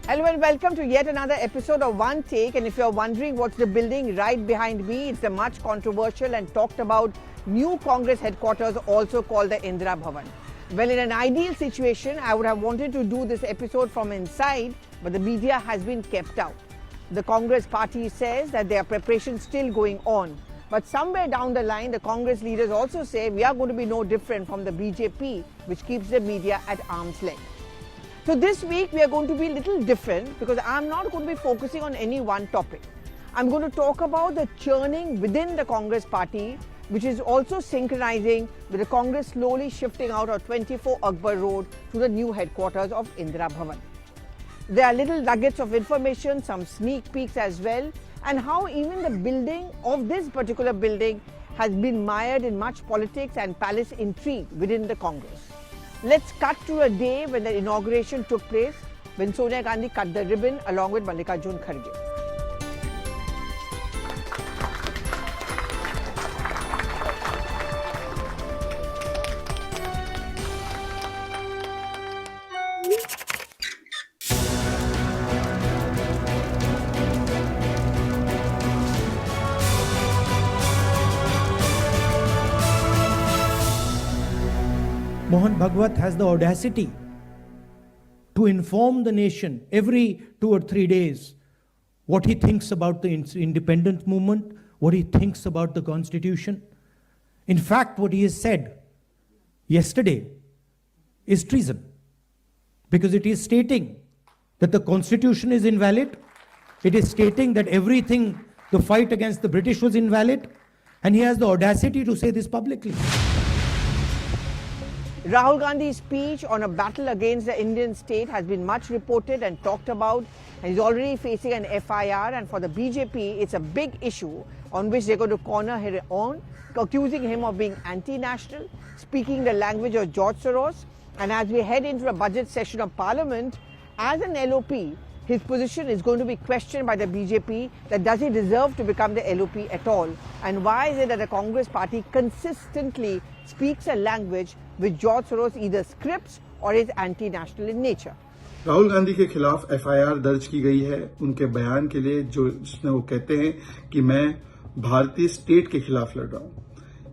Hello and welcome to yet another episode of One Take. And if you're wondering what's the building right behind me, it's the much controversial and talked about new Congress headquarters, also called the Indira Bhavan. Well, in an ideal situation, I would have wanted to do this episode from inside, but the media has been kept out. The Congress party says that there are preparations still going on. But somewhere down the line, the Congress leaders also say we are going to be no different from the BJP, which keeps the media at arm's length. So this week we are going to be a little different because I'm not going to be focusing on any one topic. I'm going to talk about the churning within the Congress party, which is also synchronizing with the Congress slowly shifting out of 24 Akbar Road to the new headquarters of Indira Bhavan. There are little nuggets of information, some sneak peeks as well, and how even the building of this particular building has been mired in much politics and palace intrigue within the Congress. Let's cut to a day when the inauguration took place, when Sonia Gandhi cut the ribbon along with Mallikarjun Kharge. Mohan Bhagwat has the audacity to inform the nation every 2 or 3 days what he thinks about the independence movement, what he thinks about the constitution. In fact, what he has said yesterday is treason, because it is stating that the constitution is invalid, it is stating that everything, the fight against the British was invalid, and he has the audacity to say this publicly. Rahul Gandhi's speech on a battle against the Indian state has been much reported and talked about, and he's already facing an FIR, and for the BJP it's a big issue on which they're going to corner him on, accusing him of being anti-national, speaking the language of George Soros, and as we head into a budget session of Parliament, as an LOP, his position is going to be questioned by the BJP, that does he deserve to become the LOP at all, and why is it that the Congress party consistently speaks a language which George Soros either scripts or is anti-national in nature. Rahul Gandhi के खिलाफ FIR दर्ज की गई है उनके बयान के लिए, जो जिसमें वो कहते हैं कि मैं भारतीय स्टेट के खिलाफ लड़ रहा हूं।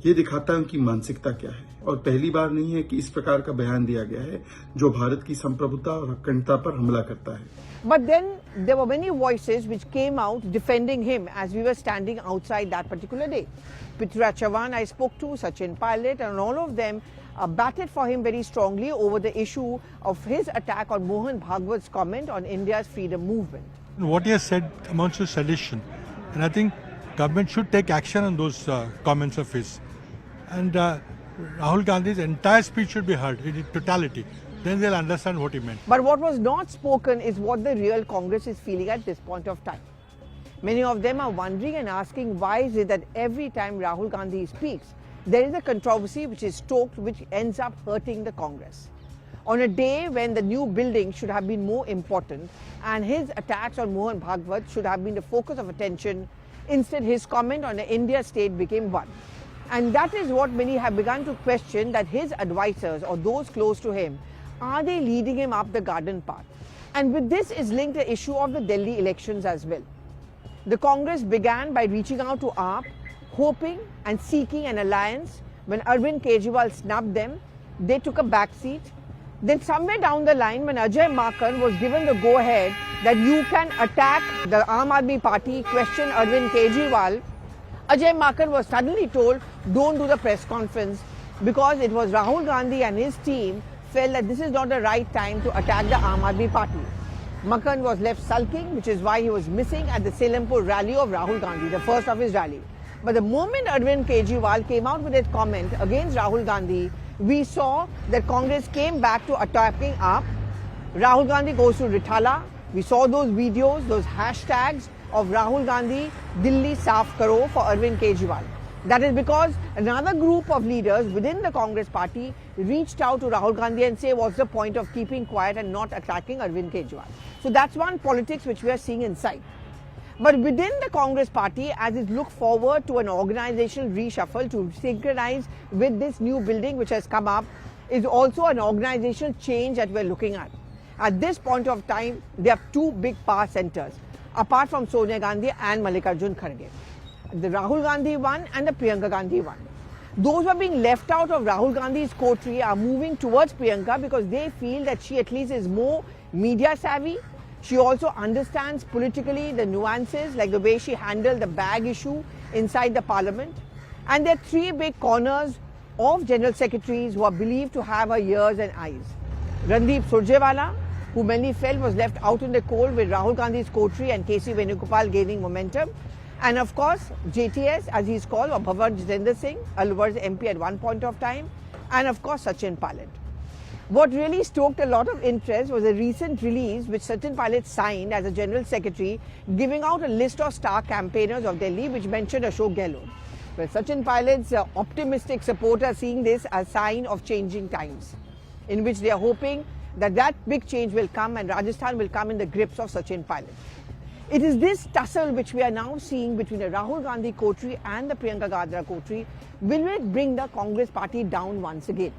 ये दिखाता है उनकी मानसिकता क्या है, और पहली बार नहीं है कि इस प्रकार का बयान दिया गया है जो भारत की संप्रभुता और अखंडता पर हमला करता है। But then there were many voices which came out defending him as we were standing outside that particular day. Prithviraj Chavan I spoke to, Sachin Pilot, and all of them batted for him very strongly over the issue of his attack on Mohan Bhagwat's comment on India's freedom movement. What he has said amounts to sedition, and I think government should take action on those comments of his. And Rahul Gandhi's entire speech should be heard in its totality. Then they'll understand what he meant. But what was not spoken is what the real Congress is feeling at this point of time. Many of them are wondering and asking, why is it that every time Rahul Gandhi speaks, there is a controversy which is stoked, which ends up hurting the Congress. On a day when the new building should have been more important and his attacks on Mohan Bhagwat should have been the focus of attention, instead his comment on the India state became one. And that is what many have begun to question, that his advisors or those close to him, are they leading him up the garden path? And with this is linked the issue of the Delhi elections as well. The Congress began by reaching out to AAP, hoping and seeking an alliance. When Arvind Kejriwal snubbed them, they took a back seat. Then somewhere down the line, when Ajay Makhan was given the go-ahead that you can attack the Aam Aadmi Party, question Arvind Kejriwal, Ajay Makhan was suddenly told, don't do the press conference, because it was Rahul Gandhi and his team felt that this is not the right time to attack the Aam Aadmi Party. Makhan was left sulking, which is why he was missing at the Selampur rally of Rahul Gandhi, the first of his rally. But the moment Arvind Kejriwal came out with his comment against Rahul Gandhi, we saw that Congress came back to attacking AAP. Rahul Gandhi goes to Rithala. We saw those videos, those hashtags of Rahul Gandhi, Delhi Saaf Karo for Arvind Kejriwal. That is because another group of leaders within the Congress party reached out to Rahul Gandhi and say, what's the point of keeping quiet and not attacking Arvind Kejriwal? So that's one politics which we are seeing inside. But within the Congress party, as it looks forward to an organizational reshuffle to synchronize with this new building which has come up, is also an organizational change that we're looking at. At this point of time, they have two big power centers, apart from Sonia Gandhi and Mallikarjun Kharge. The Rahul Gandhi one and the Priyanka Gandhi one. Those who are being left out of Rahul Gandhi's coterie are moving towards Priyanka because they feel that she at least is more media savvy. She also understands politically the nuances, like the way she handled the bag issue inside the parliament. And there are three big corners of general secretaries who are believed to have her ears and eyes. Randeep Surjewala, who many felt was left out in the cold with Rahul Gandhi's coterie and KC Venugopal gaining momentum. And of course, JTS, as he's called, or Bhavan Jitendra Singh, Alwar's MP at one point of time, and of course, Sachin Pilot. What really stoked a lot of interest was a recent release which Sachin Pilot signed as a General Secretary, giving out a list of star campaigners of Delhi, which mentioned Ashok Gehlot. Well, Sachin Pilot's optimistic supporters seeing this as a sign of changing times, in which they are hoping that that big change will come and Rajasthan will come in the grips of Sachin Pilot. It is this tussle which we are now seeing between the Rahul Gandhi coterie and the Priyanka Gandhi coterie. Will it bring the Congress party down once again?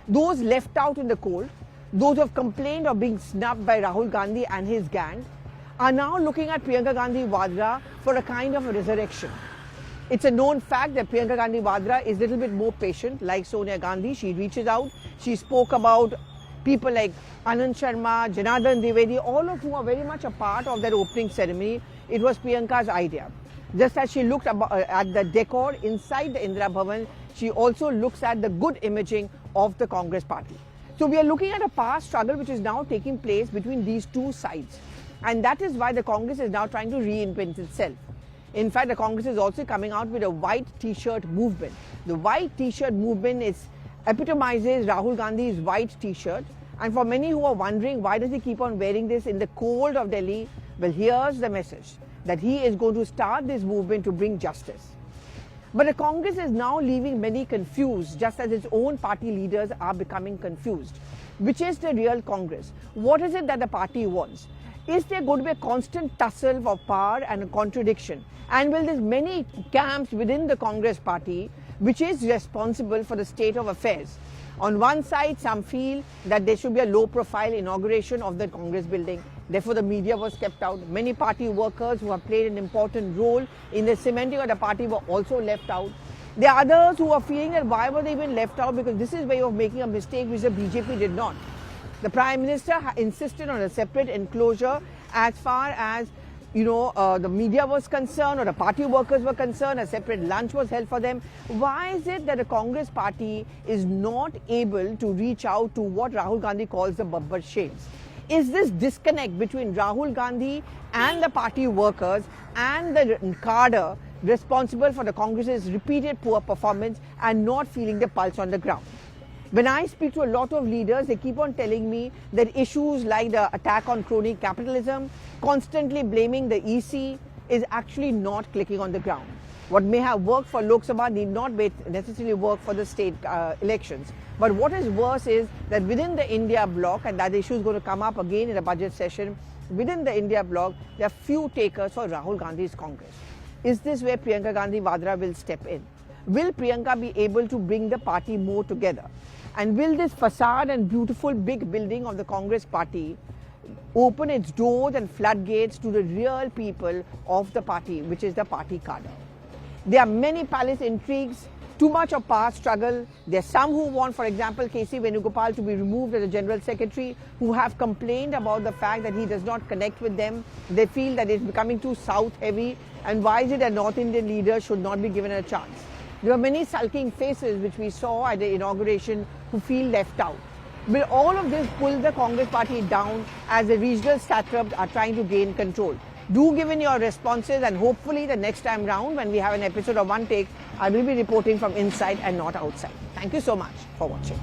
Those left out in the cold, those who have complained of being snubbed by Rahul Gandhi and his gang, are now looking at Priyanka Gandhi Vadra for a kind of a resurrection. It's a known fact that Priyanka Gandhi Vadra is a little bit more patient, like Sonia Gandhi. She reaches out, she spoke about people like Anand Sharma, Janardhan Dwivedi, all of whom are very much a part of that opening ceremony. It was Priyanka's idea. Just as she looked at the decor inside the Indira Bhavan, she also looks at the good imaging of the Congress party. So we are looking at a power struggle which is now taking place between these two sides. And that is why the Congress is now trying to reinvent itself. In fact, the Congress is also coming out with a white t-shirt movement. The white t-shirt movement epitomizes Rahul Gandhi's white t-shirt. And for many who are wondering why does he keep on wearing this in the cold of Delhi, well, here's the message, that he is going to start this movement to bring justice. But the Congress is now leaving many confused, just as its own party leaders are becoming confused. Which is the real Congress? What is it that the party wants? Is there going to be a constant tussle for power and a contradiction? And will there be many camps within the Congress party which is responsible for the state of affairs? On one side, some feel that there should be a low-profile inauguration of the Congress building. Therefore, the media was kept out. Many party workers who have played an important role in the cementing of the party were also left out. There are others who are feeling that why were they even left out, because this is way of making a mistake which the BJP did not. The Prime Minister insisted on a separate enclosure as far as the media was concerned or the party workers were concerned. A separate lunch was held for them. Why is it that the Congress party is not able to reach out to what Rahul Gandhi calls the Babbar shades? Is this disconnect between Rahul Gandhi and the party workers and the cadre responsible for the Congress's repeated poor performance and not feeling the pulse on the ground? When I speak to a lot of leaders, they keep on telling me that issues like the attack on crony capitalism, constantly blaming the EC, is actually not clicking on the ground. What may have worked for Lok Sabha need not necessarily work for the state elections. But what is worse is that within the India bloc, and that issue is going to come up again in the budget session, within the India bloc, there are few takers for Rahul Gandhi's Congress. Is this where Priyanka Gandhi Vadra will step in? Will Priyanka be able to bring the party more together? And will this facade and beautiful big building of the Congress party open its doors and floodgates to the real people of the party, which is the party cadre? There are many palace intrigues, too much of power struggle. There are some who want, for example, KC Venugopal to be removed as a General Secretary, who have complained about the fact that he does not connect with them. They feel that it's becoming too South heavy, and why is it that North Indian leaders should not be given a chance? There were many sulking faces which we saw at the inauguration who feel left out. Will all of this pull the Congress party down as the regional satraps are trying to gain control? Do give in your responses, and hopefully the next time round when we have an episode of One Take, I will be reporting from inside and not outside. Thank you so much for watching.